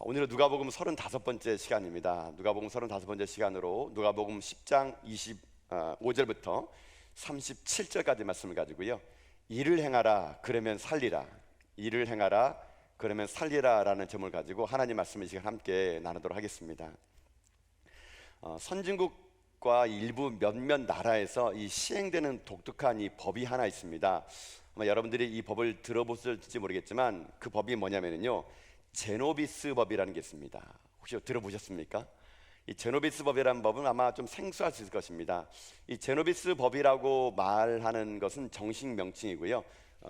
오늘은 누가복음 35번째 시간입니다. 누가복음 35번째 시간으로 누가복음 10장 25절부터 37절까지 말씀을 가지고요, 일을 행하라 그러면 살리라, 일을 행하라 그러면 살리라 라는 점을 가지고 하나님 말씀을 시간 함께 나누도록 하겠습니다. 선진국과 일부 몇몇 나라에서 이 시행되는 독특한 이 법이 하나 있습니다. 아마 여러분들이 이 법을 들어보실지 모르겠지만 그 법이 뭐냐면요, 제노비스 법이라는 게 있습니다. 혹시 들어보셨습니까? 이 제노비스 법이라는 법은 아마 좀 생소할 수 있을 것입니다. 이 제노비스 법이라고 말하는 것은 정식 명칭이고요,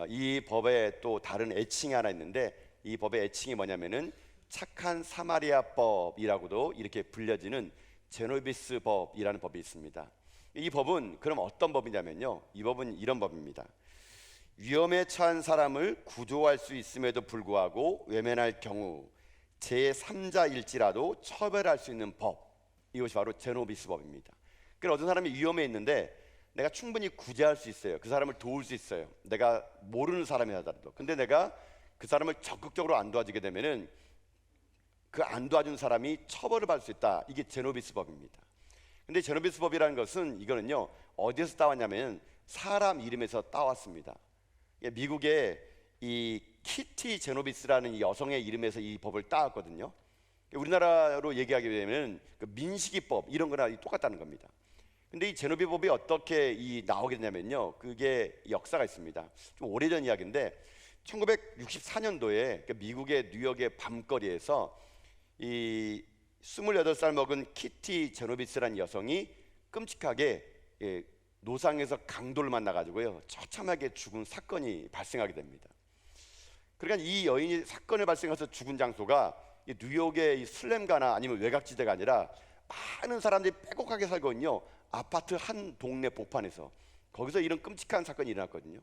이 법에 또 다른 애칭이 하나 있는데, 이 법의 애칭이 뭐냐면은 착한 사마리아 법이라고도 이렇게 불려지는 제노비스 법이라는 법이 있습니다. 이 법은 그럼 어떤 법이냐면요, 이 법은 이런 법입니다. 위험에 처한 사람을 구조할 수 있음에도 불구하고 외면할 경우 제3자일지라도 처벌할 수 있는 법, 이것이 바로 제노비스 법입니다. 그러니까 어떤 사람이 위험에 있는데 내가 충분히 구제할 수 있어요. 그 사람을 도울 수 있어요. 내가 모르는 사람이 하더라도. 근데 내가 그 사람을 적극적으로 안 도와주게 되면은 그 안 도와준 사람이 처벌을 받을 수 있다. 이게 제노비스 법입니다. 근데 제노비스 법이라는 것은 이거는요, 어디에서 따왔냐면 사람 이름에서 따왔습니다. 미국의 이 키티 제노비스라는 이 여성의 이름에서 이 법을 따왔거든요. 우리나라로 얘기하게 되면 그 민식이법 이런 거나 똑같다는 겁니다. 근데 이 제노비스 법이 어떻게 나오게 되냐면요, 그게 역사가 있습니다. 좀 오래전 이야기인데 1964년도에 미국의 뉴욕의 밤거리에서 이 28살 먹은 키티 제노비스라는 여성이 끔찍하게 노상에서 강도를 만나가지고요, 처참하게 죽은 사건이 발생하게 됩니다. 그러니까 이 여인이 사건을 발생해서 죽은 장소가 이 뉴욕의 이 슬램가나 아니면 외곽지대가 아니라 많은 사람들이 빼곡하게 살고 있는 아파트 한 동네 복판에서, 거기서 이런 끔찍한 사건이 일어났거든요.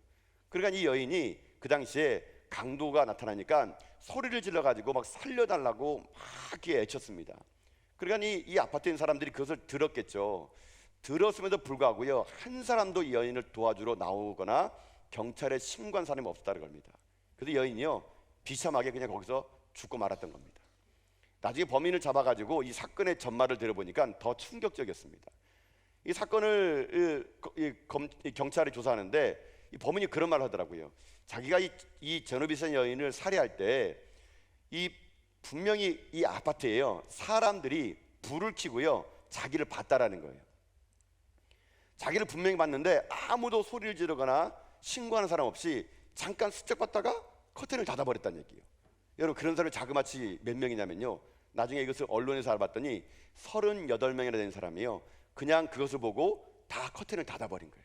그러니까 이 여인이 그 당시에 강도가 나타나니까 소리를 질러가지고 막 살려달라고 막 이렇게 애쳤습니다. 그러니까 이 아파트에 있는 사람들이 그것을 들었겠죠. 들었음에도 불구하고요, 한 사람도 이 여인을 도와주러 나오거나 경찰에 신고한 사람이 없었다는 겁니다. 그래서 여인이요, 비참하게 그냥 거기서 죽고 말았던 겁니다. 나중에 범인을 잡아가지고 이 사건의 전말을 들어보니까 더 충격적이었습니다. 이 사건을 경찰이 조사하는데 이 범인이 그런 말을 하더라고요. 자기가 이 제노비스 여인을 살해할 때 분명히 이 아파트에요, 사람들이 불을 켜고요 자기를 봤다라는 거예요. 자기를 분명히 봤는데 아무도 소리를 지르거나 신고하는 사람 없이 잠깐 슬쩍 봤다가 커튼을 닫아버렸다는 얘기예요. 여러분, 그런 사람이 자그마치 몇 명이냐면요, 나중에 이것을 언론에서 알아봤더니 38명이나 되는 사람이에요. 그냥 그것을 보고 다 커튼을 닫아버린 거예요.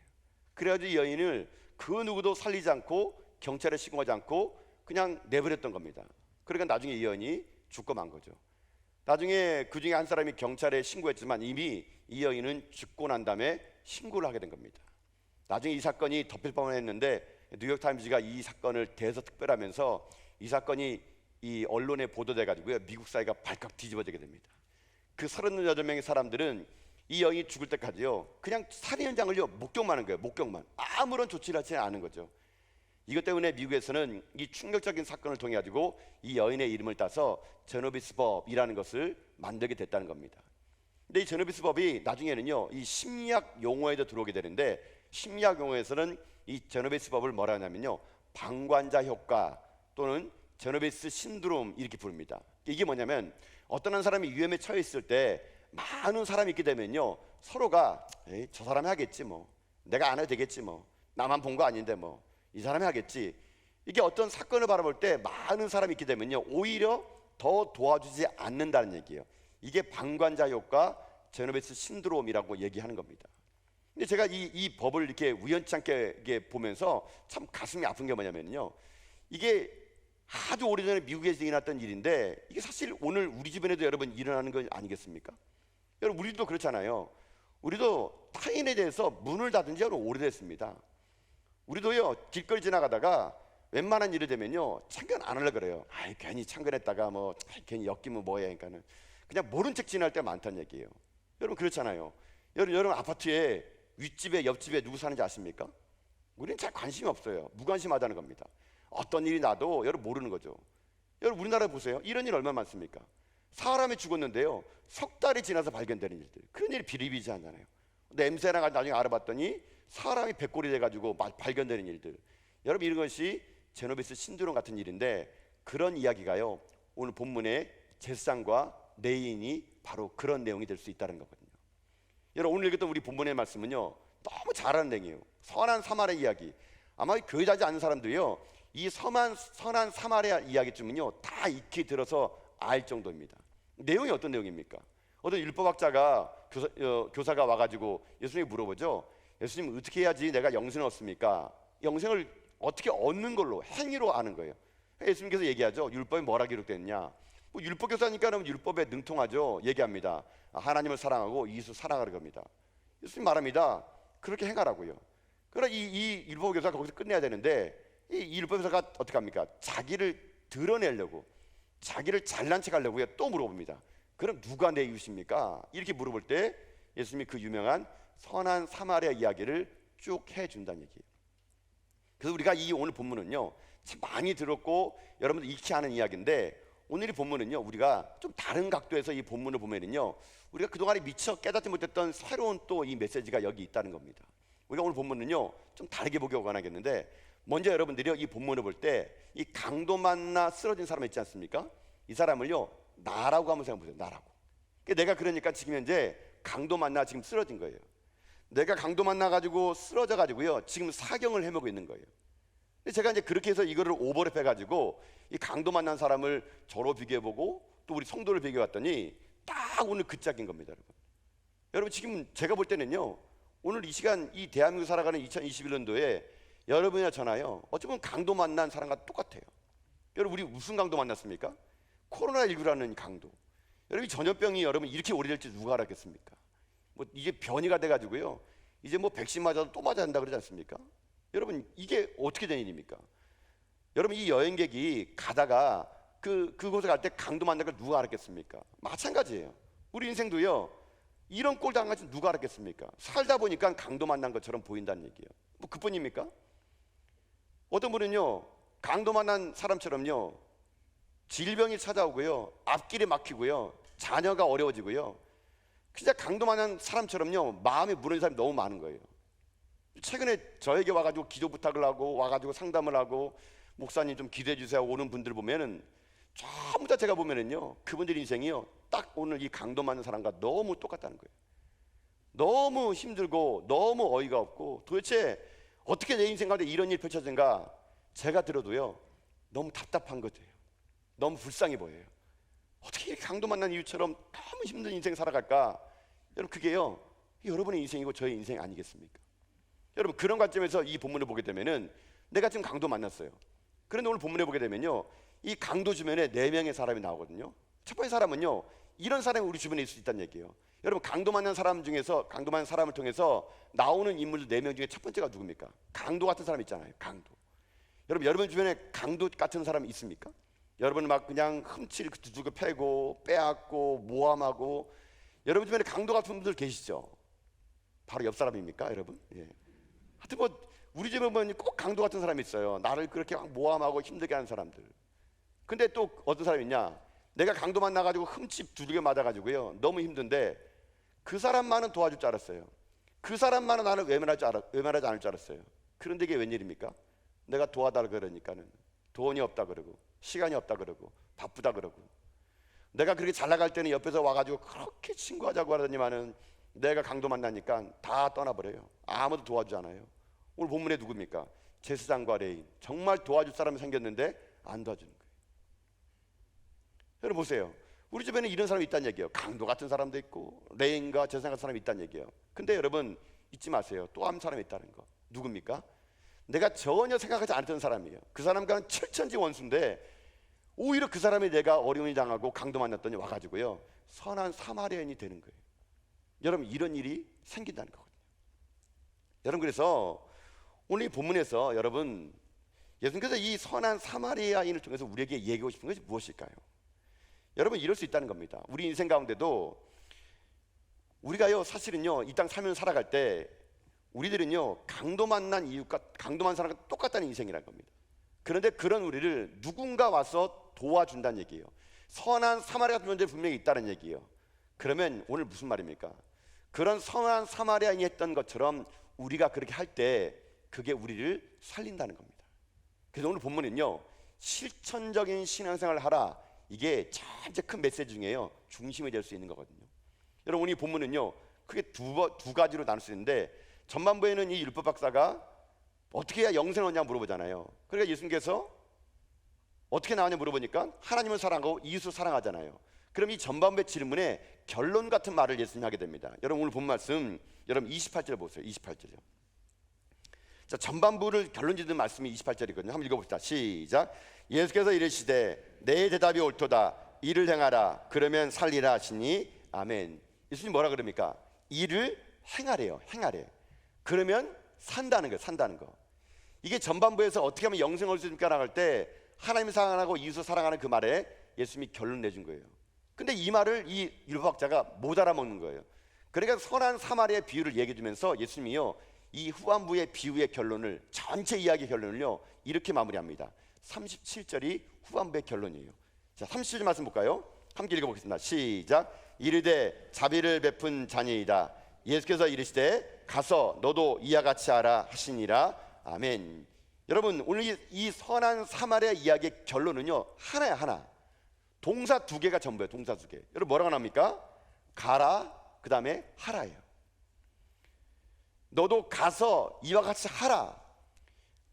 그래가지고 이 여인을 그 누구도 살리지 않고 경찰에 신고하지 않고 그냥 내버렸던 겁니다. 그러니까 나중에 이 여인이 죽고 만 거죠. 나중에 그 중에 한 사람이 경찰에 신고했지만 이미 이 여인은 죽고 난 다음에 신고를 하게 된 겁니다. 나중에 이 사건이 덮일 뻔했는데 뉴욕타임즈가 이 사건을 대서특별하면서 이 사건이 이 언론에 보도돼 가지고요, 미국 사회가 발칵 뒤집어지게 됩니다. 그 38명의 사람들은 이 여인이 죽을 때까지요 그냥 살인 현장을요 목격만 하는 거예요. 목격만, 아무런 조치를 하지 않은 거죠. 이것 때문에 미국에서는 이 충격적인 사건을 통해 가지고 이 여인의 이름을 따서 제노비스 법이라는 것을 만들게 됐다는 겁니다. 근데 이 제노비스 법이 나중에는요 이 심리학 용어에도 들어오게 되는데, 심리학 용어에서는 이 제노비스 법을 뭐라 하냐면요, 방관자 효과 또는 제노비스 신드롬 이렇게 부릅니다. 이게 뭐냐면 어떤 한 사람이 위험에 처해 있을 때 많은 사람이 있게 되면요, 서로가 저 사람이 하겠지 뭐, 내가 안 해도 되겠지 뭐, 나만 본 거 아닌데 뭐, 이 사람이 하겠지. 이게 어떤 사건을 바라볼 때 많은 사람이 있게 되면요 오히려 더 도와주지 않는다는 얘기예요. 이게 방관자 효과, 제노비스 신드롬이라고 얘기하는 겁니다. 근데 제가 이 법을 이렇게 우연치 않게 이게 보면서 참 가슴이 아픈 게 뭐냐면요, 이게 아주 오래전에 미국에서 일어났던 일인데 이게 사실 오늘 우리 주변에도 여러분 일어나는 거 아니겠습니까? 여러분, 우리도 그렇잖아요. 우리도 타인에 대해서 문을 닫은 지 오래됐습니다. 우리도요 길거리 지나가다가 웬만한 일이 되면요 참견 안 하려고 그래요. 괜히 참견했다가 뭐 괜히 엮이면 뭐야, 그러니까는 그냥 모른 척 지날 때가 많다는 얘기예요. 여러분, 그렇잖아요. 여러분 아파트에 윗집에 옆집에 누구 사는지 아십니까? 우리는 잘 관심이 없어요. 무관심하다는 겁니다. 어떤 일이 나도 여러분 모르는 거죠. 여러분 우리나라 보세요. 이런 일 얼마나 많습니까? 사람이 죽었는데요, 석 달이 지나서 발견되는 일들, 그런 일이 비일비재하잖아요. 냄새나 나중에 알아봤더니 사람이 백골이 돼가지고 발견되는 일들. 여러분 이런 것이 제노비스 신드롬 같은 일인데, 그런 이야기가요 오늘 본문의 제사장과 레인이 바로 그런 내용이 될 수 있다는 거거든요. 여러분 오늘 읽었던 우리 본문의 말씀은요 너무 잘하는 내용이에요. 선한 사마리아 이야기. 아마 교회 다니지 않는 사람들이요 이 선한 사마리아 이야기쯤은요 다 익히 들어서 알 정도입니다. 내용이 어떤 내용입니까? 어떤 율법학자가 교사가 와가지고 예수님이 물어보죠. 예수님, 어떻게 해야지 내가 영생을 얻습니까? 영생을 어떻게 얻는 걸로, 행위로 아는 거예요. 예수님께서 얘기하죠. 율법에 뭐라 기록됐냐? 뭐 율법 교사니까는 율법에 능통하죠. 얘기합니다. 하나님을 사랑하고 이웃을 사랑하는 겁니다. 예수님 말합니다. 그렇게 행하라고요. 그러나 이 율법 교사가 거기서 끝내야 되는데, 이 율법 교사가 어떻게 합니까? 자기를 드러내려고, 자기를 잘난 척하려고 또 물어봅니다. 그럼 누가 내 이웃입니까? 이렇게 물어볼 때 예수님이 그 유명한 선한 사마리아 이야기를 쭉 해준다는 얘기예요. 그래서 우리가 이 오늘 본문은요 참 많이 들었고 여러분들 익히 아는 이야기인데, 오늘 이 본문은요 우리가 좀 다른 각도에서 이 본문을 보면은요 우리가 그동안에 미처 깨닫지 못했던 새로운 또 이 메시지가 여기 있다는 겁니다. 우리가 오늘 본문은요 좀 다르게 보기 원하겠는데, 먼저 여러분들이요 이 본문을 볼 때 이 강도 만나 쓰러진 사람 있지 않습니까? 이 사람을요 나라고 한번 생각해 보세요. 나라고. 내가 그러니까 지금 현재 강도 만나 지금 쓰러진 거예요. 내가 강도 만나 가지고 쓰러져 가지고요 지금 사경을 헤매고 있는 거예요. 제가 이제 그렇게 해서 이거를 오버랩 해가지고 이 강도 만난 사람을 저로 비교해보고 또 우리 성도를 비교해봤더니 딱 오늘 그 짝인 겁니다. 여러분 지금 제가 볼 때는요 오늘 이 시간 이 대한민국 살아가는 2021년도에 여러분이나 저나요 어쩌면 강도 만난 사람과 똑같아요. 여러분 우리 무슨 강도 만났습니까? 코로나19라는 강도. 여러분 이 전염병이 여러분 이렇게 오래될지 누가 알았겠습니까? 뭐 이게 변이가 돼가지고요 이제 뭐 백신 맞아도 또 맞아야 한다 그러지 않습니까? 여러분 이게 어떻게 된 일입니까? 여러분 이 여행객이 가다가 그곳에 갈 때 강도 만난 걸 누가 알았겠습니까? 마찬가지예요. 우리 인생도요 이런 꼴 당한 것은 누가 알았겠습니까? 살다 보니까 강도 만난 것처럼 보인다는 얘기예요. 뭐 그뿐입니까? 어떤 분은요 강도 만난 사람처럼요 질병이 찾아오고요 앞길이 막히고요 자녀가 어려워지고요 진짜 강도 만난 사람처럼요 마음이 무너진 사람이 너무 많은 거예요. 최근에 저에게 와가지고 기도 부탁을 하고 와가지고 상담을 하고 목사님 좀 기도해 주세요 오는 분들 보면은 전부 다 제가 보면은요 그분들 인생이요 딱 오늘 이 강도 맞는 사람과 너무 똑같다는 거예요. 너무 힘들고 너무 어이가 없고 도대체 어떻게 내 인생 가운데 이런 일이 펼쳐진가 제가 들어도요 너무 답답한 것이에요. 너무 불쌍해 보여요. 어떻게 이렇게 강도 만난 이유처럼 너무 힘든 인생 살아갈까? 여러분 그게요 여러분의 인생이고 저의 인생 아니겠습니까? 여러분 그런 관점에서 이 본문을 보게 되면은 내가 지금 강도 만났어요. 그런데 오늘 본문에 보게 되면요 이 강도 주변에 4명의 사람이 나오거든요. 첫 번째 사람은요 이런 사람이 우리 주변에 있을 수 있다는 얘기예요. 여러분 강도 만난 사람 중에서 강도 만난 사람을 통해서 나오는 인물들 4명 중에 첫 번째가 누굽니까? 강도 같은 사람 있잖아요. 강도. 여러분 주변에 강도 같은 사람 있습니까? 여러분 막 그냥 흠칠 두들겨 패고 빼앗고 모함하고 여러분 주변에 강도 같은 분들 계시죠? 바로 옆 사람입니까 여러분? 예. 하여튼 뭐 우리 집에 보면 꼭 강도 같은 사람이 있어요. 나를 그렇게 막 모함하고 힘들게 하는 사람들. 근데 또 어떤 사람이 있냐? 내가 강도 만나가지고 흠집 두들겨 맞아가지고요 너무 힘든데 그 사람만은 도와줄 줄 알았어요. 그 사람만은 나를 외면하지 않을 줄 알았어요. 그런데 이게 웬일입니까? 내가 도와달라 그러니까는 돈이 없다 그러고 시간이 없다 그러고 바쁘다 그러고, 내가 그렇게 잘 나갈 때는 옆에서 와가지고 그렇게 친구하자고 하더니만은 내가 강도 만나니까 다 떠나버려요. 아무도 도와주지 않아요. 오늘 본문에 누굽니까? 제사장과 레인. 정말 도와줄 사람이 생겼는데 안 도와주는 거예요. 여러분 보세요. 우리 주변에 이런 사람이 있다는 얘기예요. 강도 같은 사람도 있고 레인과 제사장 같은 사람이 있다는 얘기예요. 근데 여러분 잊지 마세요. 또 한 사람이 있다는 거. 누굽니까? 내가 전혀 생각하지 않았던 사람이에요. 그 사람과는 철천지 원수인데 오히려 그 사람이 내가 어려움이 당하고 강도 만났더니 와가지고요 선한 사마리아인이 되는 거예요. 여러분 이런 일이 생긴다는 거거든요. 여러분 그래서 오늘 이 본문에서 여러분 예수님께서 이 선한 사마리아인을 통해서 우리에게 얘기하고 싶은 것이 무엇일까요? 여러분 이럴 수 있다는 겁니다. 우리 인생 가운데도 우리가요 사실은요 이 땅 살면서 살아갈 때 우리들은요 강도 만난 이유가 강도 만난 사람과 똑같다는 인생이라는 겁니다. 그런데 그런 우리를 누군가 와서 도와준다는 얘기예요. 선한 사마리아 같은 존재 분명히 있다는 얘기예요. 그러면 오늘 무슨 말입니까? 그런 선한 사마리아인이 했던 것처럼 우리가 그렇게 할 때 그게 우리를 살린다는 겁니다. 그래서 오늘 본문은요, 실천적인 신앙생활을 하라, 이게 진짜 큰 메시지 중에요 중심이 될 수 있는 거거든요. 여러분, 이 본문은요 크게 두 가지로 나눌 수 있는데, 전반부에는 이 율법 박사가 어떻게 해야 영생을 얻냐 물어보잖아요. 그러니까 예수님께서 어떻게 나왔냐 물어보니까 하나님을 사랑하고 이웃을 사랑하잖아요. 그럼 이 전반부의 질문에 결론 같은 말을 예수님이 하게 됩니다. 여러분, 오늘 본 말씀 여러분 28절 보세요. 28절이요. 자, 전반부를 결론 짓는 말씀이 28절이거든요. 한번 읽어봅시다. 시작. 예수께서 이르시되 내 대답이 옳도다. 이를 행하라. 그러면 살리라 하시니 아멘. 예수님 뭐라 그럽니까? 이를 행하래요. 행하래. 그러면 산다는 거예요. 산다는 거. 이게 전반부에서 어떻게 하면 영생을 얻을 수 있을까 나갈 때 하나님 사랑하고 이웃을 사랑하는 그 말에 예수님이 결론 내준 거예요. 근데 이 말을 이 율법학자가 못 알아먹는 거예요. 그러니까 선한 사마리아의 비유를 얘기해 주면서 예수님이요 이 후반부의 비유의 결론을, 전체 이야기의 결론을요 이렇게 마무리합니다. 37절이 후반부의 결론이에요. 자, 37절 말씀 볼까요? 함께 읽어보겠습니다. 시작. 이르되 자비를 베푼 자녀이다. 예수께서 이르시되 가서 너도 이와 같이 하라 하시니라. 아멘. 여러분, 오늘 이 선한 사마리아 이야기의 결론은요 하나야. 하나. 동사 두 개가 전부예요. 동사 두 개. 여러분, 뭐라고 나옵니까? 가라, 그 다음에 하라예요. 너도 가서 이와 같이 하라.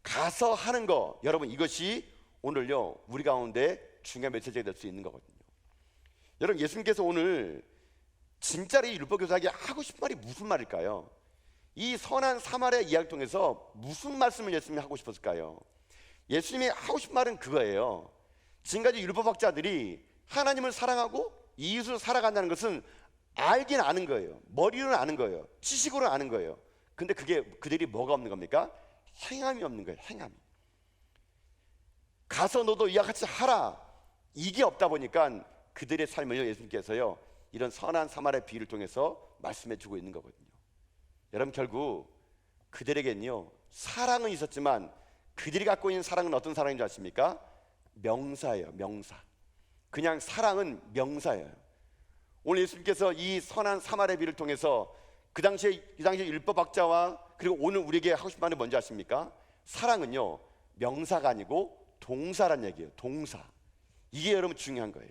가서 하는 거, 여러분, 이것이 오늘요 우리 가운데 중요한 메시지가 될 수 있는 거거든요. 여러분, 예수님께서 오늘 진짜로 이 율법교사에게 하고 싶은 말이 무슨 말일까요? 이 선한 사마리아 이야기를 통해서 무슨 말씀을 예수님이 하고 싶었을까요? 예수님이 하고 싶은 말은 그거예요. 지금까지 율법학자들이 하나님을 사랑하고 이웃을 살아간다는 것은 알긴 아는 거예요. 머리로는 아는 거예요. 지식으로는 아는 거예요. 근데 그게 그들이 뭐가 없는 겁니까? 행함이 없는 거예요. 행함이. 가서 너도 이와 같이 하라, 이게 없다 보니까 그들의 삶을 예수님께서요 이런 선한 사마리아 비유를 통해서 말씀해 주고 있는 거거든요. 여러분, 결국 그들에게는요 사랑은 있었지만 그들이 갖고 있는 사랑은 어떤 사랑인 줄 아십니까? 명사예요. 명사. 그냥 사랑은 명사예요. 오늘 예수님께서 이 선한 사마리아 비유를 통해서 그 당시에 율법학자와 그리고 오늘 우리에게 하고 싶은 말은 뭔지 아십니까? 사랑은요 명사가 아니고 동사란 얘기예요. 동사. 이게 여러분 중요한 거예요.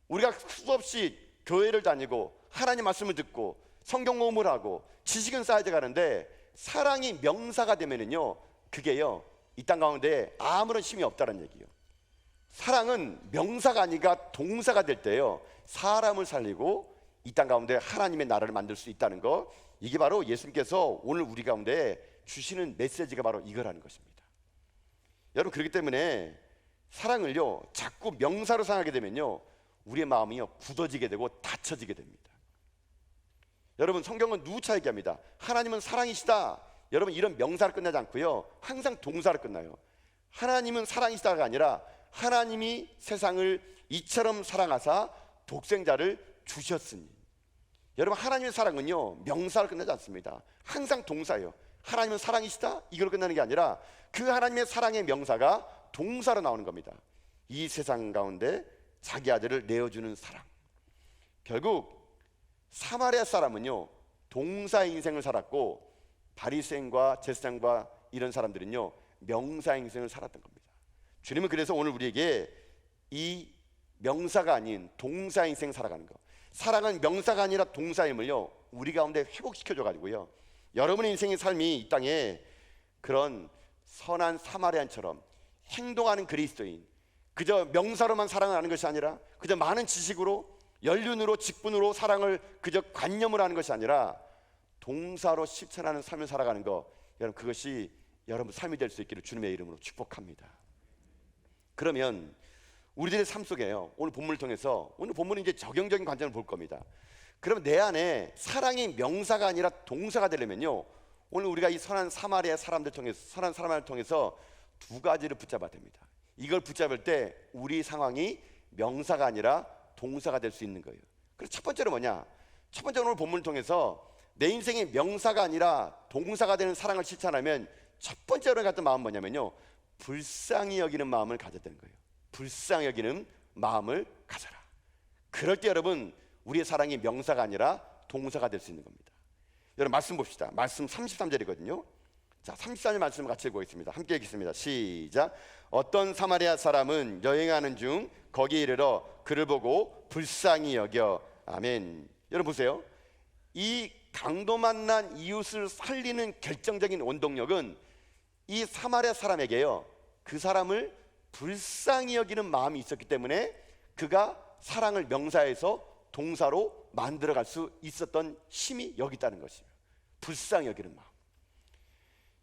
우리가 수없이 교회를 다니고 하나님 말씀을 듣고 성경 공부를 하고 지식은 쌓아져 가는데 사랑이 명사가 되면은요 그게요 이 땅 가운데 아무런 힘이 없다는 얘기예요. 사랑은 명사가 아니라 동사가 될 때요 사람을 살리고 이 땅 가운데 하나님의 나라를 만들 수 있다는 거, 이게 바로 예수님께서 오늘 우리 가운데 주시는 메시지가 바로 이거라는 것입니다. 여러분, 그렇기 때문에 사랑을요 자꾸 명사로 생각하게 되면요 우리의 마음이요 굳어지게 되고 닫혀지게 됩니다. 여러분, 성경은 누차 얘기합니다. 하나님은 사랑이시다. 여러분, 이런 명사를 끝나지 않고요 항상 동사를 끝나요. 하나님은 사랑이시다가 아니라 하나님이 세상을 이처럼 사랑하사 독생자를 주셨으니. 여러분, 하나님의 사랑은요 명사를 끝나지 않습니다. 항상 동사예요. 하나님은 사랑이시다, 이걸 끝나는 게 아니라 그 하나님의 사랑의 명사가 동사로 나오는 겁니다. 이 세상 가운데 자기 아들을 내어주는 사랑. 결국 사마리아 사람은요 동사 인생을 살았고 바리새인과 제사장과 이런 사람들은요 명사 인생을 살았던 겁니다. 주님은 그래서 오늘 우리에게 이 명사가 아닌 동사 인생 살아가는 거, 사랑은 명사가 아니라 동사임을요 우리 가운데 회복시켜줘 가지고요 여러분의 인생의 삶이 이 땅에 그런 선한 사마리안처럼 행동하는 그리스도인, 그저 명사로만 사랑을 하는 것이 아니라 그저 많은 지식으로 연륜으로 직분으로 사랑을 그저 관념으로 하는 것이 아니라 동사로 실천하는 삶을 살아가는 거, 여러분 그것이 여러분 삶이 될 수 있기를 주님의 이름으로 축복합니다. 그러면 우리들의 삶 속에요 오늘 본문을 통해서, 오늘 본문은 이제 적용적인 관점을 볼 겁니다. 그러면 내 안에 사랑이 명사가 아니라 동사가 되려면요 오늘 우리가 이 선한 사마리아 사람들 통해서, 선한 사람을 통해서 두 가지를 붙잡아야 됩니다. 이걸 붙잡을 때 우리 상황이 명사가 아니라 동사가 될 수 있는 거예요. 그래서 첫 번째로 뭐냐? 첫 번째로 오늘 본문을 통해서 내 인생이 명사가 아니라 동사가 되는 사랑을 실천하면 첫 번째로 갖던 마음은 뭐냐면요 불쌍히 여기는 마음을 가져야 되는 거예요. 불쌍히 여기는 마음을 가져라. 그럴 때 여러분, 우리의 사랑이 명사가 아니라 동사가 될 수 있는 겁니다. 여러분, 말씀 봅시다. 말씀 33절이거든요. 자, 33절 말씀을 같이 읽어보겠습니다. 함께 읽겠습니다. 시작. 어떤 사마리아 사람은 여행하는 중 거기에 이르러 그를 보고 불쌍히 여겨. 아멘. 여러분 보세요. 이 강도 만난 이웃을 살리는 결정적인 원동력은 이 사마리아 사람에게요, 그 사람을 불쌍히 여기는 마음이 있었기 때문에 그가 사랑을 명사에서 동사로 만들어갈 수 있었던 힘이 여기 있다는 것이에요. 불쌍히 여기는 마음.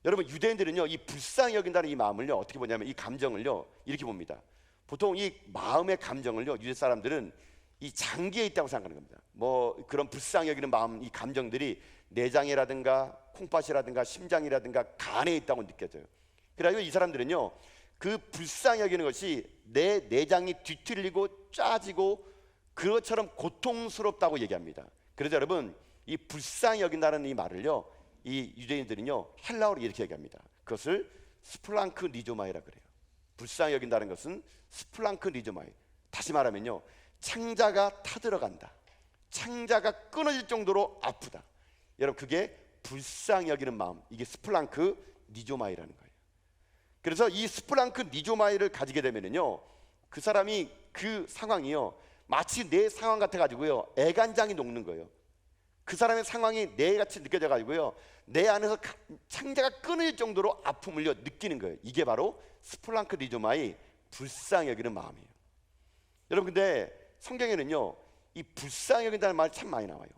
여러분, 유대인들은요, 이 불쌍히 여긴다는 이 마음을요, 어떻게 보냐면 이 감정을요, 이렇게 봅니다. 보통 이 마음의 감정을요, 유대 사람들은 이 장기에 있다고 생각하는 겁니다. 뭐 그런 불쌍히 여기는 마음, 이 감정들이 내장이라든가 콩팥이라든가 심장이라든가 간에 있다고 느껴져요. 그래가지고 이 사람들은요, 그 불쌍히 여기는 것이 내 내장이 뒤틀리고 짜지고 그것처럼 고통스럽다고 얘기합니다. 그래서 여러분, 이 불쌍히 여긴다는 이 말을요, 이 유대인들은요, 헬라어로 이렇게 얘기합니다. 그것을 스플랑크 리조마이라 그래요. 불쌍히 여긴다는 것은 스플랑크 리조마이. 다시 말하면요, 창자가 타들어간다, 창자가 끊어질 정도로 아프다. 여러분, 그게 불쌍히 여기는 마음, 이게 스플랑크 니조마이라는 거예요. 그래서 이 스플랑크 니조마이를 가지게 되면은요, 그 사람이 그 상황이요, 마치 내 상황 같아 가지고요, 애간장이 녹는 거예요. 그 사람의 상황이 내같이 느껴져 가지고요, 내 안에서 창자가 끊어질 정도로 아픔을요 느끼는 거예요. 이게 바로 스플랑크 니조마이, 불쌍히 여기는 마음이에요. 여러분, 근데 성경에는요, 이 불쌍히 여긴다는 말이 참 많이 나와요.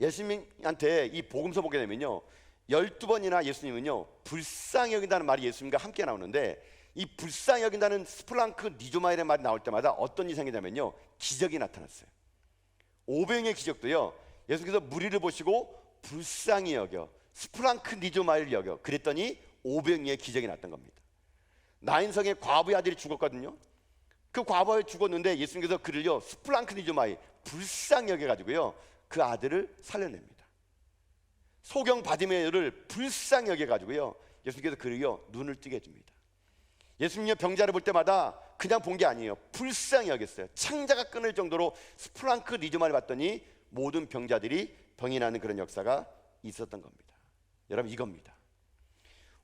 예수님한테 이 복음서 보게 되면요, 12번이나 예수님은요, 불쌍히 여긴다는 말이 예수님과 함께 나오는데, 이 불쌍히 여긴다는 스플랑크 니조마이라는 말이 나올 때마다 어떤 일이 생기냐면요, 기적이 나타났어요. 오병의 기적도요, 예수님께서 무리를 보시고 불쌍히 여겨, 스플랑크 니조마이를 여겨, 그랬더니 오병이의 기적이 났던 겁니다. 나인성의 과부의 아들이 죽었거든요. 그 과부가 죽었는데 예수님께서 그를요, 스플랑크 니조마이, 불쌍히 여겨가지고요, 그 아들을 살려냅니다. 소경 바디메오를 불쌍히 여겨가지고요, 예수님께서 그를요, 눈을 뜨게 해줍니다. 예수님의 병자를 볼 때마다 그냥 본 게 아니에요. 불쌍히 여겼어요. 창자가 끊을 정도로 스플랑크 니조마이를 봤더니 모든 병자들이 병이 나는 그런 역사가 있었던 겁니다. 여러분, 이겁니다.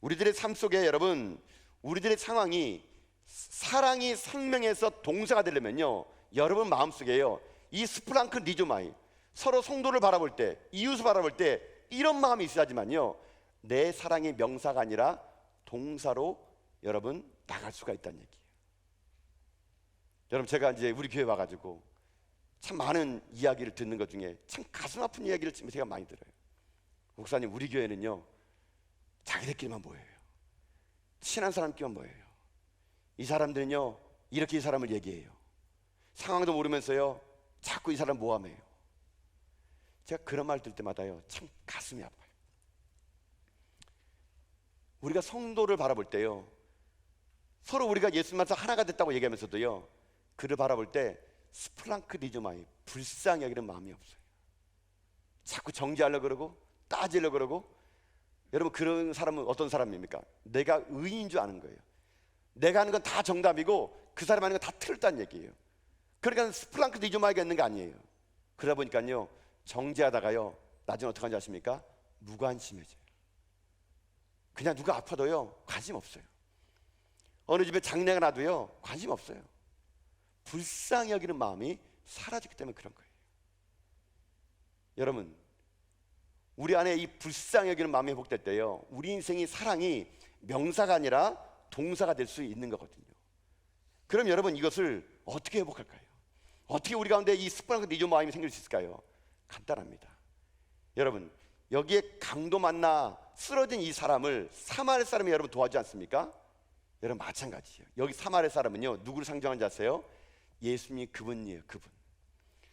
우리들의 삶 속에 여러분, 우리들의 상황이 사랑이 생명에서 동사가 되려면요, 여러분 마음속에요, 이 스플랑크 니조마이, 서로 성도를 바라볼 때, 이웃을 바라볼 때 이런 마음이 있어야지만요, 내 사랑이 명사가 아니라 동사로 여러분 나갈 수가 있다는 얘기예요. 여러분, 제가 이제 우리 교회 와가지고 참 많은 이야기를 듣는 것 중에 참 가슴 아픈 이야기를 제가 많이 들어요. 목사님, 우리 교회는요, 자기들끼리만 모여요. 친한 사람끼리만 모여요. 이 사람들은요, 이렇게 이 사람을 얘기해요. 상황도 모르면서요, 자꾸 이 사람 모함해요. 제가 그런 말 들 때마다요, 참 가슴이 아파요. 우리가 성도를 바라볼 때요, 서로 우리가 예수님께서 하나가 됐다고 얘기하면서도요, 그를 바라볼 때 스플랑크 니조마이, 불쌍히 여기는 마음이 없어요. 자꾸 정죄하려고 그러고 따지려고 그러고. 여러분, 그런 사람은 어떤 사람입니까? 내가 의인인 줄 아는 거예요. 내가 하는 건 다 정답이고 그 사람 하는 건 다 틀렸다는 얘기예요. 그러니까 스플랑크 니조마이가 있는 거 아니에요. 그러다 보니까요, 정죄하다가요, 나중에 어떻게 하는지 아십니까? 무관심해져요. 그냥 누가 아파도요, 관심 없어요. 어느 집에 장례가 나도요, 관심 없어요. 불쌍히 여기는 마음이 사라지기 때문에 그런 거예요. 여러분, 우리 안에 이 불쌍히 여기는 마음이 회복될 때요, 우리 인생이 사랑이 명사가 아니라 동사가 될 수 있는 거거든요. 그럼 여러분, 이것을 어떻게 회복할까요? 어떻게 우리 가운데 이 스플랑크 니조마임이 생길 수 있을까요? 간단합니다. 여러분, 여기에 강도 만나 쓰러진 이 사람을 사마리아 사람이 여러분 도와주지 않습니까? 여러분, 마찬가지예요. 여기 사마리아 사람은요, 누구를 상징하는지 아세요? 예수님이 그분이에요. 그분.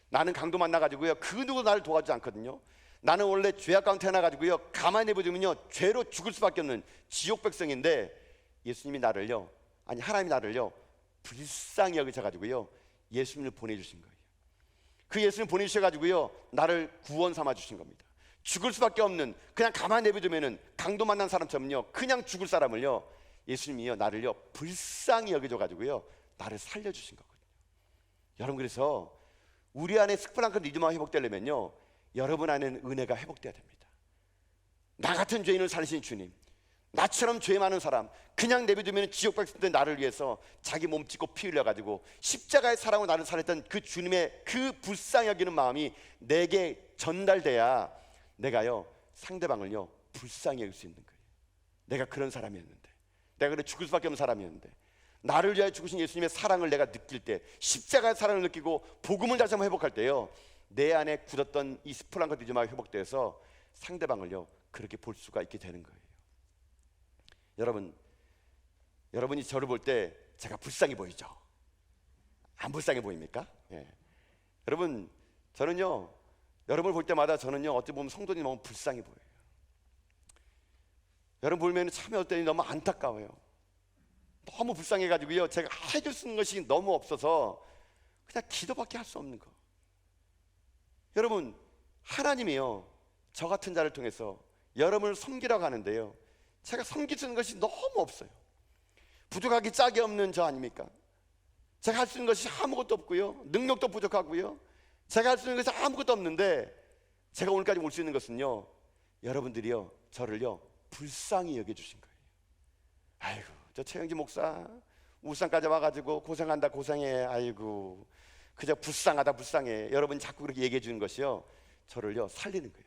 나는 강도 만나가지고요, 그 누구 나를 도와주지 않거든요. 나는 원래 죄악 가운데 태어나가지고요, 가만히 내버려두면요, 죄로 죽을 수밖에 없는 지옥 백성인데, 예수님이 나를요, 아니 하나님이 나를요, 불쌍히 여기셔가지고요, 예수님을 보내주신 거예요. 그 예수님 보내주셔가지고요, 나를 구원 삼아 주신 겁니다. 죽을 수밖에 없는, 그냥 가만히 내버려두면은 강도 만난 사람처럼요, 그냥 죽을 사람을요, 예수님이요, 나를요, 불쌍히 여겨줘가지고요, 나를 살려주신 거거든요. 여러분, 그래서 우리 안에 스프랑크 리듬화가 회복되려면요, 여러분 안에는 은혜가 회복돼야 됩니다. 나 같은 죄인을 살리신 주님, 나처럼 죄 많은 사람 그냥 내버려두면 지옥 백성들 나를 위해서 자기 몸 찢고 피 흘려가지고 십자가의 사랑으로 나를 살렸던 그 주님의 그 불쌍히 여기는 마음이 내게 전달돼야 내가요 상대방을요 불쌍히 여길 수 있는 거예요. 내가 그런 사람이었는데, 내가 그래 죽을 수밖에 없는 사람이었는데, 나를 위하여 죽으신 예수님의 사랑을 내가 느낄 때, 십자가의 사랑을 느끼고 복음을 다시 한번 회복할 때요, 내 안에 굳었던 이 스프랑크 리즈마가 회복돼서 상대방을요 그렇게 볼 수가 있게 되는 거예요. 여러분이 저를 볼 때 제가 불쌍해 보이죠? 안 불쌍해 보입니까? 예. 여러분, 저는요 여러분을 볼 때마다 저는요 어떻게 보면 성도님 너무 불쌍해 보여요. 여러분 보면 참에 어떨 때는 너무 안타까워요. 너무 불쌍해가지고요 제가 해줄 수 있는 것이 너무 없어서 그냥 기도밖에 할 수 없는 거. 여러분, 하나님이요 저 같은 자를 통해서 여러분을 섬기라고 하는데요, 제가 섬길 수 있는 것이 너무 없어요. 부족하기 짝이 없는 저 아닙니까? 제가 할 수 있는 것이 아무것도 없고요, 능력도 부족하고요, 제가 할 수 있는 것이 아무것도 없는데, 제가 오늘까지 올 수 있는 것은요 여러분들이요 저를요 불쌍히 여겨주신 거예요. 아이고, 저 최영지 목사 울산까지 와가지고 고생한다 고생해, 아이고 그저 불쌍하다 불쌍해, 여러분이 자꾸 그렇게 얘기해 주는 것이요 저를요 살리는 거예요.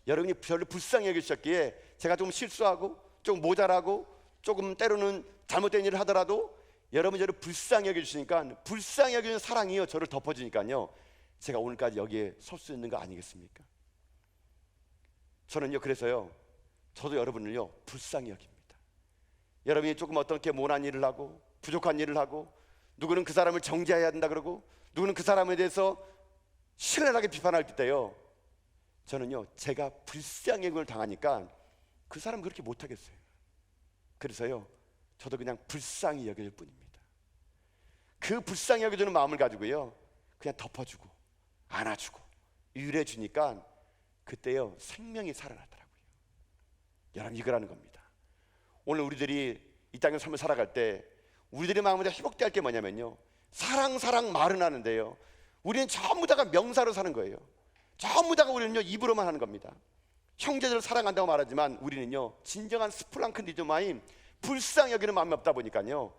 여러분이 저를 불쌍히 여기셨기에 제가 좀 실수하고 좀 모자라고 조금 때로는 잘못된 일을 하더라도 여러분이 저를 불쌍히 여겨주시니까, 불쌍히 여기는 사랑이요 저를 덮어주니까요 제가 오늘까지 여기에 설 수 있는 거 아니겠습니까? 저는요 그래서요 저도 여러분을요 불쌍히 여깁니다. 여러분이 조금 어떻게 못한 일을 하고 부족한 일을 하고, 누구는 그 사람을 정죄해야 한다 그러고, 누구는 그 사람에 대해서 시원하게 비판할 때요, 저는요 제가 불쌍히 여김을 당하니까 그 사람 그렇게 못하겠어요. 그래서요 저도 그냥 불쌍히 여길 뿐입니다. 그 불쌍히 여겨주는 마음을 가지고요 그냥 덮어주고 안아주고 위로해 주니까 그때요 생명이 살아나더라고요. 여러분, 이거라는 겁니다. 오늘 우리들이 이 땅의 삶을 살아갈 때 우리들의 마음에 회복될 게 뭐냐면요, 사랑 말은 하는데요 우리는 전부 다가 명사로 사는 거예요. 전부 다가 우리는요 입으로만 하는 겁니다. 형제들을 사랑한다고 말하지만 우리는요 진정한 스플랑크 리즈마인 불쌍히 여기는 마음이 없다 보니까요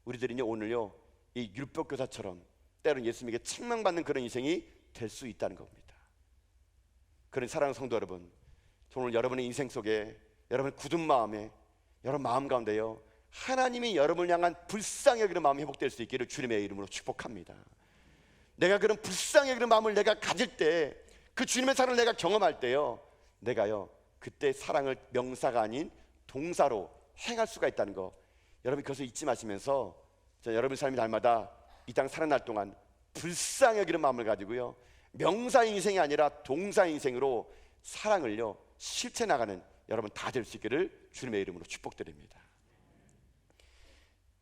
우리들은요 오늘요 이 율법교사처럼 때로는 예수님에게 책망받는 그런 인생이 될 수 있다는 겁니다. 그런 사랑하는 성도 여러분, 오늘 여러분의 인생 속에, 여러분의 굳은 마음에, 여러분 마음 가운데요 하나님이 여러분을 향한 불쌍히 여기는 마음이 회복될 수 있기를 주님의 이름으로 축복합니다. 내가 그런 불쌍히 여기는 마음을 내가 가질 때, 그 주님의 사랑을 내가 경험할 때요 내가요 그때 사랑을 명사가 아닌 동사로 행할 수가 있다는 거, 여러분 그것을 잊지 마시면서 여러분 삶이 날마다 이 땅 살아날 동안 불쌍히 여기는 마음을 가지고요 명사 인생이 아니라 동사 인생으로 사랑을요 실체 나가는 여러분 다 될 수 있기를 주님의 이름으로 축복드립니다.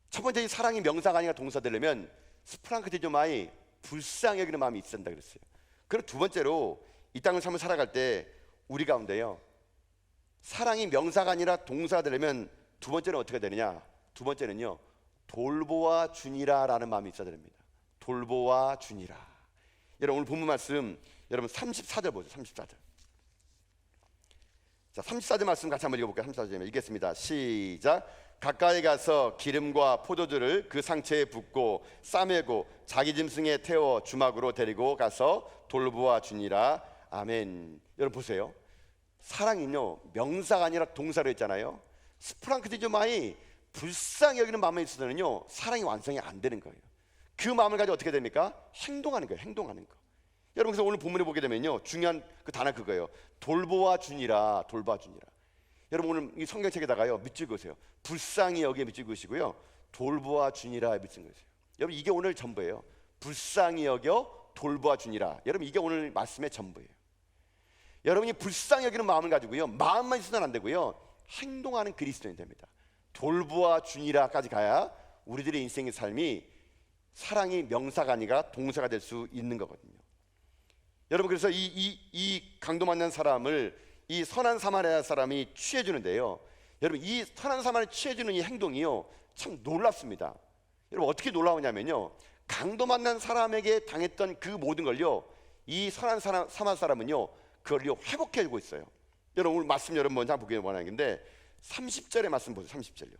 첫 번째, 이 사랑이 명사가 아니라 동사 되려면 스프랑크 디조마이 불쌍히 여기는 마음이 있어야 된다 그랬어요. 그리고 두 번째로 이 땅을 삶을 살아갈 때 우리 가운데요 사랑이 명사가 아니라 동사가 되려면 두 번째는 어떻게 되느냐, 두 번째는요 돌보아 주니라 라는 마음이 있어야 됩니다. 돌보아 주니라. 여러분 오늘 본문 말씀 여러분 34절 보죠. 34절. 자, 34절 말씀 같이 한번 읽어볼까요? 34절 읽겠습니다. 시작. 가까이 가서 기름과 포도주를 그 상처에 붓고 싸매고 자기 짐승에 태워 주막으로 데리고 가서 돌보아 주니라. 아멘. 여러분 보세요. 사랑은요 명사가 아니라 동사로 했잖아요. 스프랑크 디조마이 불쌍히 여기는 마음에 있어서는요 사랑이 완성이 안 되는 거예요. 그 마음을 가지고 어떻게 됩니까? 행동하는 거예요. 행동하는 거. 여러분 그래서 오늘 본문에 보게 되면요 중요한 그 단어 그거예요. 돌보아 주니라. 돌보아 주니라. 여러분 오늘 이 성경책에다가요 밑줄 그으세요. 불쌍히 여기에 밑줄 그으시고요 돌보아 주니라 밑줄 그으세요. 여러분 이게 오늘 전부예요. 불쌍히 여겨 돌보아 주니라. 여러분 이게 오늘 말씀의 전부예요. 여러분이 불쌍히 여기는 마음을 가지고요 마음만 있어서는 안 되고요 행동하는 그리스도인이 됩니다. 돌보아 주니라까지 가야 우리들의 인생의 삶이 사랑이 명사가 아니라 동사가 될 수 있는 거거든요. 여러분 그래서 이 강도 만난 사람을 이 선한 사마리아 사람이 취해주는데요, 여러분 이 선한 사마리아 취해주는 이 행동이요 참 놀랍습니다. 여러분 어떻게 놀라우냐면요, 강도 만난 사람에게 당했던 그 모든 걸요, 이 선한 사람, 사마리아 사람은요 그걸요 회복해주고 있어요. 여러분 오늘 말씀 여러분 먼저 한번 보기를 원하는데 30절의 말씀 보세요. 30절요.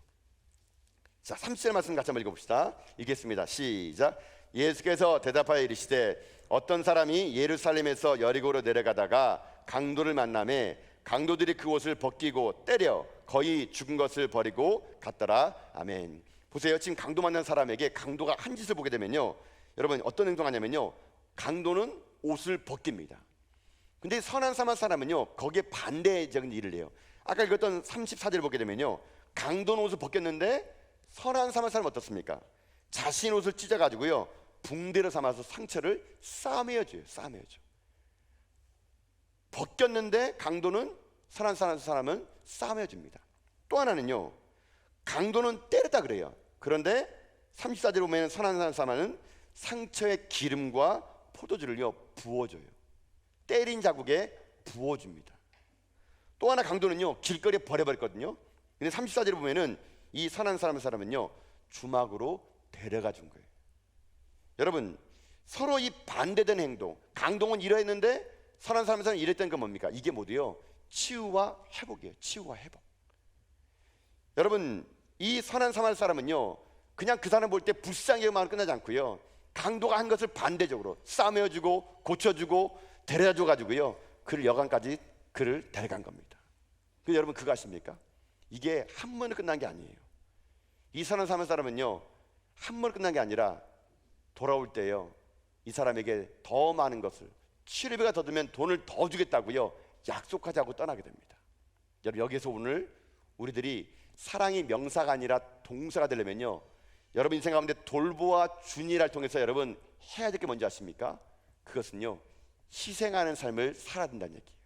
자, 30절 말씀 같이 한번 읽어봅시다. 읽겠습니다. 시작. 예수께서 대답하여 이르시되 어떤 사람이 예루살렘에서 여리고로 내려가다가 강도를 만나매 강도들이 그 옷을 벗기고 때려 거의 죽은 것을 버리고 갔더라. 아멘. 보세요. 지금 강도 만난 사람에게 강도가 한 짓을 보게 되면요, 여러분 어떤 행동하냐면요, 강도는 옷을 벗깁니다. 근데 선한 사마리아 사람은요 거기에 반대적인 일을 해요. 아까 읽었던 34절 보게 되면요, 강도는 옷을 벗겼는데 선한 사마리아 사람은 어떻습니까? 자신 옷을 찢어가지고요 붕대로 삼아서 상처를 싸매어줘요. 싸매어줘. 벗겼는데 강도는, 선한 사람은 싸매어줍니다. 또 하나는요, 강도는 때렸다 그래요. 그런데 34절에 보면 선한 사람은 상처에 기름과 포도주를요 부어줘요. 때린 자국에 부어줍니다. 또 하나 강도는요 길거리에 버려버렸거든요. 근데 34절에 보면은 이 선한 사람은요 주막으로 데려가 준 거예요. 여러분 서로 이 반대된 행동, 강도는 이러했는데 선한 사람은 이랬던 건 뭡니까? 이게 모두요 치유와 회복이에요. 치유와 회복. 여러분 이 선한 사마리아 사람은요 그냥 그 사람 볼 때 불쌍히만 끝나지 않고요, 강도가 한 것을 반대적으로 싸매어주고 고쳐주고 데려다 줘가지고요 그를 여관까지 그를 데려간 겁니다. 근데 여러분 그거 아십니까? 이게 한 번에 끝난 게 아니에요. 이 선한 사마리아 사람은요 한 번에 끝난 게 아니라 돌아올 때요 이 사람에게 더 많은 것을, 치료비가 더 들면 돈을 더 주겠다고요 약속하지 않고 떠나게 됩니다. 여러분 여기서 오늘 우리들이 사랑이 명사가 아니라 동사가 되려면요, 여러분 인생 가운데 돌보아 준일을 통해서 여러분 해야 될 게 뭔지 아십니까? 그것은요 희생하는 삶을 살아야 된다는 얘기예요.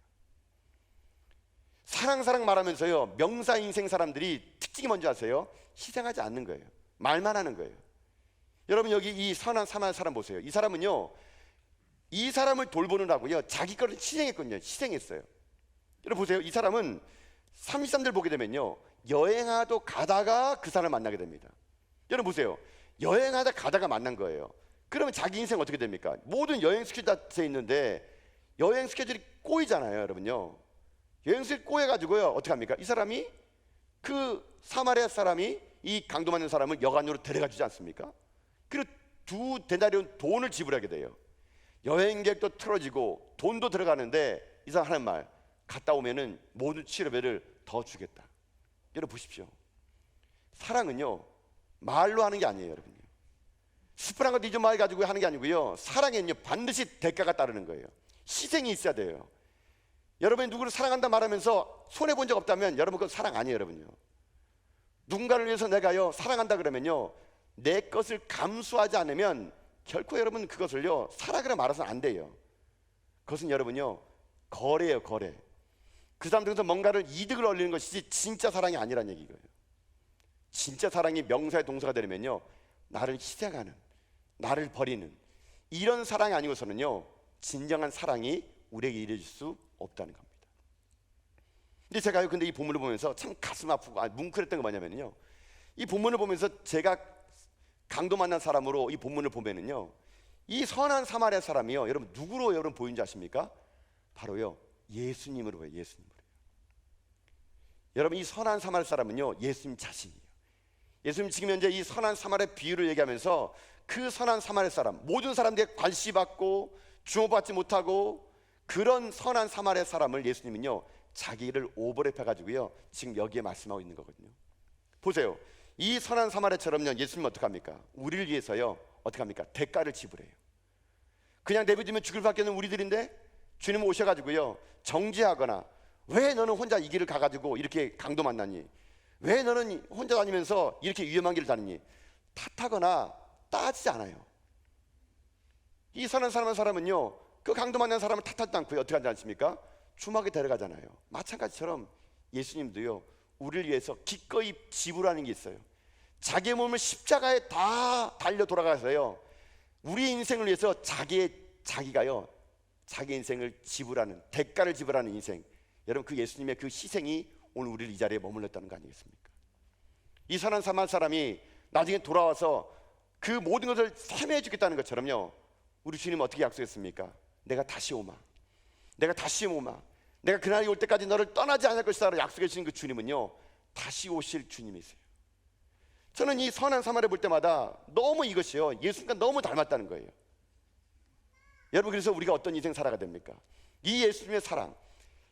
사랑 말하면서요 명사 인생 사람들이 특징이 뭔지 아세요? 희생하지 않는 거예요. 말만 하는 거예요. 여러분 여기 이 선한 사마리아 사람 보세요. 이 사람은요 이 사람을 돌보느라고요 자기 거를 희생했거든요. 희생했어요. 여러분 보세요. 이 사람은 33절 보게 되면요 여행하도 가다가 그 사람을 만나게 됩니다. 여러분 보세요. 여행하다 가다가 만난 거예요. 그러면 자기 인생 어떻게 됩니까? 모든 여행 스케줄 다 돼 있는데 여행 스케줄이 꼬이잖아요. 여러분요 여행 스케줄 꼬여가지고요 어떻게 합니까? 이 사람이, 그 사마리아 사람이 이 강도 맞는 사람을 여관으로 데려가 주지 않습니까? 그리고 2데나리온 돈을 지불하게 돼요. 여행객도 틀어지고 돈도 들어가는데 이 사람 하는 말, 갔다 오면은 모든 치료비를 더 주겠다. 여러분 보십시오. 사랑은요 말로 하는 게 아니에요. 여러분요 스프란 거 잊어말 가지고 하는 게 아니고요, 사랑에는요 반드시 대가가 따르는 거예요. 희생이 있어야 돼요. 여러분이 누구를 사랑한다 말하면서 손해 본 적 없다면 여러분 그건 사랑 아니에요. 여러분요 누군가를 위해서 내가요 사랑한다 그러면요 내 것을 감수하지 않으면 결코 여러분 그것을요 사랑이라 말해서는 안 돼요. 그것은 여러분요 거래예요. 거래. 그 사람 중에서 뭔가를 이득을 얻는 것이지 진짜 사랑이 아니란 얘기예요. 진짜 사랑이 명사의 동사가 되려면요 나를 희생하는, 나를 버리는 이런 사랑이 아니고서는요 진정한 사랑이 우리에게 이루어질 수 없다는 겁니다. 근데 제가요 근데 이 본문을 보면서 참 가슴 아프고 뭉클했던 거 뭐냐면요, 이 본문을 보면서 제가 강도 만난 사람으로 이 본문을 보면은요 이 선한 사마리아 사람이요 여러분 누구로 여러분 보이는지 아십니까? 바로요 예수님으로 보여요. 예수님으로. 여러분 이 선한 사마리아 사람은요 예수님 자신이에요. 예수님 지금 현재 이 선한 사마리아 비유를 얘기하면서 그 선한 사마리아 사람, 모든 사람들에게 관시받고 주목받지 못하고 그런 선한 사마리아 사람을 예수님은요 자기를 오버랩해 가지고요 지금 여기에 말씀하고 있는 거거든요. 보세요. 이 선한 사마리아처럼요 예수님은 어떻게 합니까? 우리를 위해서요 어떻게 합니까? 대가를 지불해요. 그냥 내버리면 죽을 밖에 없는 우리들인데 주님 오셔가지고요 정죄하거나, 왜 너는 혼자 이 길을 가가지고 이렇게 강도 만나니? 왜 너는 혼자 다니면서 이렇게 위험한 길을 다니니? 탓하거나 따지지 않아요. 이 선한 사람은요 그 강도 만난 사람을 탓하지 않고요 어떻게 하지 않습니까? 주막에 데려가잖아요. 마찬가지처럼 예수님도요 우리를 위해서 기꺼이 지불하는 게 있어요. 자기의 몸을 십자가에 다 달려 돌아가서요 우리 인생을 위해서 자기가요 자기 인생을 지불하는, 대가를 지불하는 인생. 여러분 그 예수님의 그 희생이 오늘 우리를 이 자리에 머물렀다는 거 아니겠습니까? 이 선한 사마리아 사람이 나중에 돌아와서 그 모든 것을 세매해 주겠다는 것처럼요, 우리 주님은 어떻게 약속했습니까? 내가 다시 오마, 내가 다시 오마, 내가 그날이 올 때까지 너를 떠나지 않을 것이다 라고 약속해 주신 그 주님은요, 다시 오실 주님이세요. 저는 이 선한 사마리아 볼 때마다 너무 이것이요, 예수님과 너무 닮았다는 거예요. 여러분, 그래서 우리가 어떤 인생 살아가 됩니까? 이 예수님의 사랑,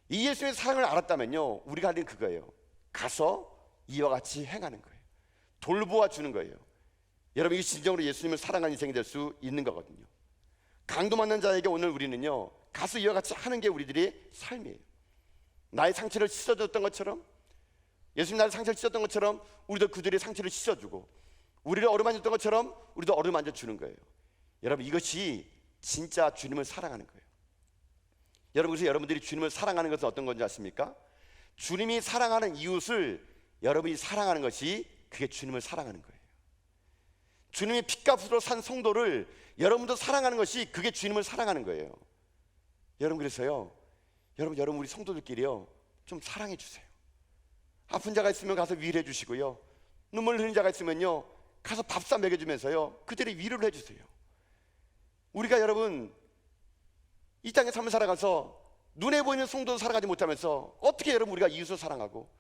이 예수님의 사랑을 알았다면요, 우리가 할 일은 그거예요. 가서 이와 같이 행하는 거예요. 돌보아 주는 거예요. 여러분, 이게 진정으로 예수님을 사랑하는 인생이 될 수 있는 거거든요. 강도 만난 자에게 오늘 우리는요, 가서 이와 같이 하는 게 우리들의 삶이에요. 나의 상처를 씻어줬던 것처럼, 예수님 나의 상처를 씻었던 것처럼 우리도 그들의 상처를 씻어주고, 우리를 어루만졌던 것처럼 우리도 어루만져 주는 거예요. 여러분, 이것이 진짜 주님을 사랑하는 거예요. 여러분, 그래서 여러분들이 주님을 사랑하는 것은 어떤 건지 아십니까? 주님이 사랑하는 이웃을 여러분이 사랑하는 것이, 그게 주님을 사랑하는 거예요. 주님이 핏값으로 산 성도를 여러분도 사랑하는 것이, 그게 주님을 사랑하는 거예요. 여러분, 그래서요, 여러분 우리 성도들끼리요, 좀 사랑해 주세요. 아픈 자가 있으면 가서 위로해 주시고요, 눈물 흘리는 자가 있으면요, 가서 밥사 먹여주면서요, 그들의 위로를 해주세요. 우리가 여러분 이 땅에 삶을 살아가서 눈에 보이는 성도를 살아가지 못하면서 어떻게 여러분 우리가 이웃을 사랑하고,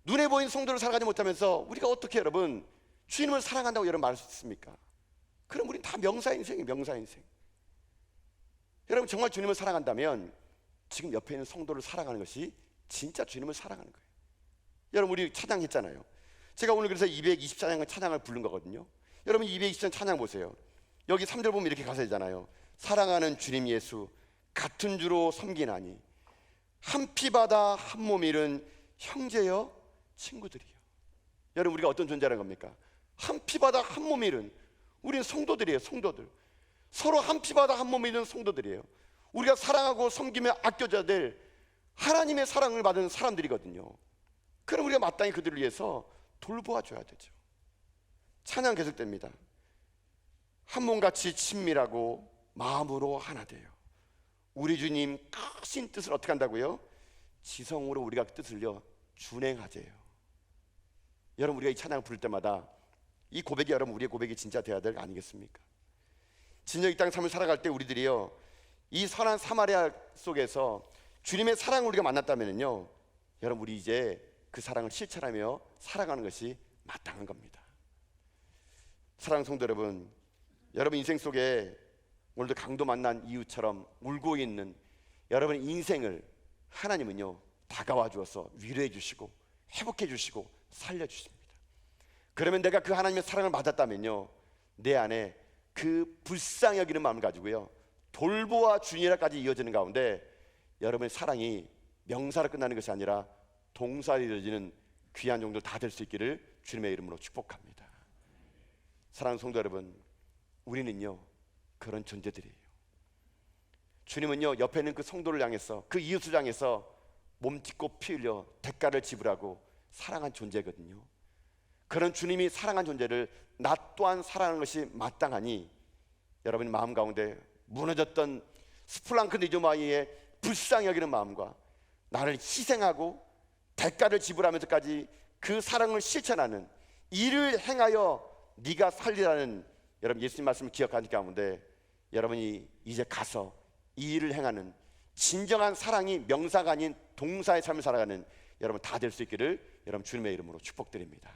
눈에 보이는 성도를 살아가지 못하면서 우리가 어떻게 여러분 주님을 사랑한다고 여러분 말할 수 있습니까? 그럼 우리는 다 명사 인생이에요. 명사 인생. 여러분, 정말 주님을 사랑한다면 지금 옆에 있는 성도를 사랑하는 것이 진짜 주님을 사랑하는 거예요. 여러분, 우리 찬양했잖아요. 제가 오늘 그래서 224장 찬양을 부른 거거든요. 여러분, 224장 찬양 보세요. 여기 3절 보면 이렇게 가사잖아요. 사랑하는 주님 예수 같은 주로 섬기나니 한 피바다 한 몸 이룬 형제여 친구들이요. 여러분, 우리가 어떤 존재라는 겁니까? 한 피바다 한 몸 이룬, 우리는 성도들이에요. 성도들, 서로 한 피바다 한 몸 이룬 성도들이에요. 우리가 사랑하고 섬기며 아껴줘야 될 하나님의 사랑을 받은 사람들이거든요. 그럼 우리가 마땅히 그들을 위해서 돌보아 줘야 되죠. 찬양 계속됩니다. 한 몸같이 친밀하고 마음으로 하나 되어 우리 주님 크신 뜻을 어떻게 한다고요? 지성으로 우리가 그 뜻을요 준행하재요. 여러분, 우리가 이 찬양을 부를 때마다 이 고백이 여러분 우리의 고백이 진짜 돼야 될 거 아니겠습니까? 진정 이 땅 삶을 살아갈 때 우리들이요, 이 선한 사마리아 속에서 주님의 사랑을 우리가 만났다면요, 여러분 우리 이제 그 사랑을 실천하며 살아가는 것이 마땅한 겁니다. 사랑하는 성도 여러분, 여러분 인생 속에 오늘도 강도 만난 이유처럼 울고 있는 여러분의 인생을 하나님은요 다가와 주어서 위로해 주시고 회복해 주시고 살려 주십니다. 그러면 내가 그 하나님의 사랑을 받았다면요, 내 안에 그 불쌍히 여기는 마음을 가지고요 돌보아 주니라까지 이어지는 가운데 여러분의 사랑이 명사로 끝나는 것이 아니라 동사로 이어지는 귀한 종들 다 될 수 있기를 주님의 이름으로 축복합니다. 사랑하는 성도 여러분, 우리는요 그런 존재들이에요. 주님은요 옆에 있는 그 성도를 향해서, 그 이웃을 향해서 몸짓고 피 흘려 대가를 지불하고 사랑한 존재거든요. 그런 주님이 사랑한 존재를 나 또한 사랑하는 것이 마땅하니, 여러분의 마음 가운데 무너졌던 스플랑크 니조마이의 불쌍히 여기는 마음과 나를 희생하고 대가를 지불하면서까지 그 사랑을 실천하는 이를 행하여 네가 살리라는 여러분 예수님 말씀을 기억하는 가운데, 여러분이 이제 가서 이 일을 행하는 진정한 사랑이 명사가 아닌 동사의 삶을 살아가는 여러분 다 될 수 있기를 여러분 주님의 이름으로 축복드립니다.